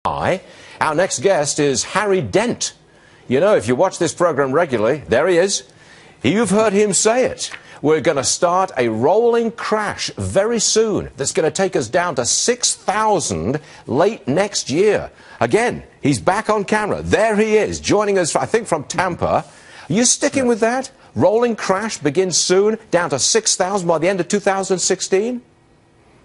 Hi. Our next guest is Harry Dent. You know, if you watch this program regularly, there he is. You've heard him say it. We're going to start a rolling crash very soon that's going to take us down to 6,000 late next year. Again, he's back on camera. There he is, joining us, I think, from Tampa. Are you sticking with that? Rolling crash begins soon, down to 6,000 by the end of 2016?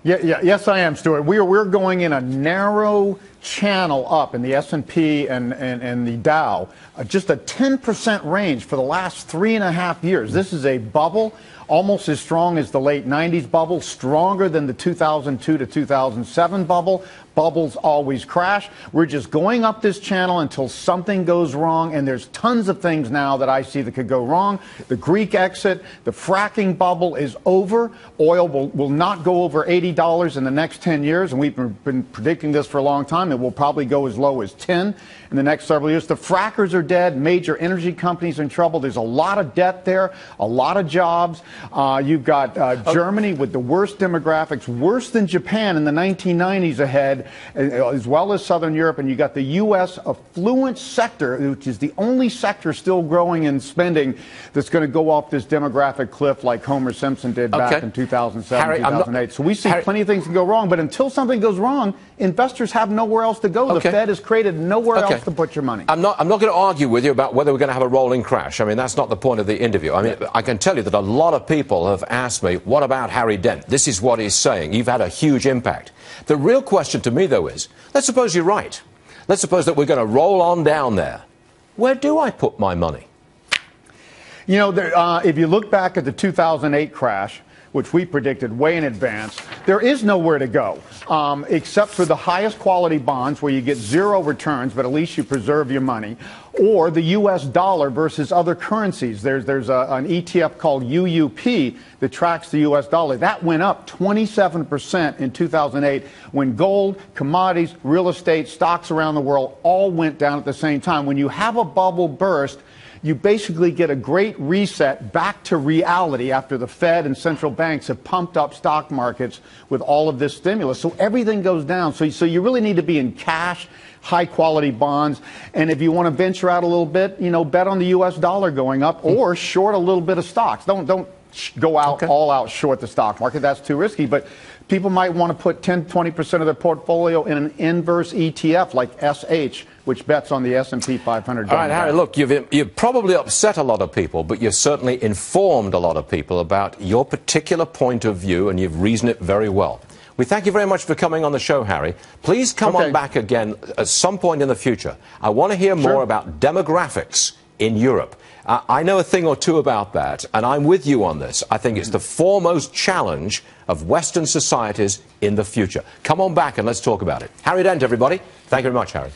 Yes, I am, Stuart. We're going in a narrow channel up in the S&P and the Dow, just a 10% range for the last 3.5 years. This is a bubble, almost as strong as the late 90s bubble, stronger than the 2002 to 2007 bubble. Bubbles always crash. We're just going up this channel until something goes wrong, and there's tons of things now that I see that could go wrong. The Greek exit, the fracking bubble is over. Oil will not go over $80 in the next 10 years, and we've been predicting this for a long time. It will probably go as low as 10 in the next several years. The frackers are dead. Major energy companies in trouble. There's a lot of debt there, a lot of jobs. You've got Germany with the worst demographics, worse than Japan in the 1990s ahead, as well as Southern Europe, and you got the U.S. affluent sector, which is the only sector still growing and spending, that's going to go off this demographic cliff like Homer Simpson did back in 2007, Harry, 2008. So we see plenty of things to go wrong, but until something goes wrong, investors have nowhere else to go. The Fed has created nowhere else to put your money. I'm not going to argue with you about whether we're going to have a rolling crash. I mean, that's not the point of the interview. I mean, I can tell you that a lot of people have asked me, what about Harry Dent? This is what he's saying. You've had a huge impact. The real question to me, though, is, let's suppose you're right. Let's suppose that we're going to roll on down there. Where do I put my money? You know, if you look back at the 2008 crash, which we predicted way in advance, there is nowhere to go except for the highest quality bonds where you get zero returns, but at least you preserve your money, or the U.S. dollar versus other currencies. There's an ETF called UUP that tracks the U.S. dollar. That went up 27% in 2008 when gold, commodities, real estate, stocks around the world all went down at the same time. When you have a bubble burst, you basically get a great reset back to reality after the Fed and central banks have pumped up stock markets with all of this stimulus. So everything goes down. So you really need to be in cash, high-quality bonds. And if you want to venture out a little bit, you know, bet on the U.S. dollar going up or short a little bit of stocks. Don't go out all out short the stock market. That's too risky. But people might want to put 10, 20% of their portfolio in an inverse ETF like SH, which bets on the S&P 500. All right, Harry, look, you've probably upset a lot of people, but you've certainly informed a lot of people about your particular point of view, and you've reasoned it very well. We thank you very much for coming on the show, Harry. Please come on back again at some point in the future. I want to hear more about demographics in Europe. I know a thing or two about that, and I'm with you on this. I think it's the foremost challenge of Western societies in the future. Come on back and let's talk about it. Harry Dent, everybody. Thank you very much, Harry.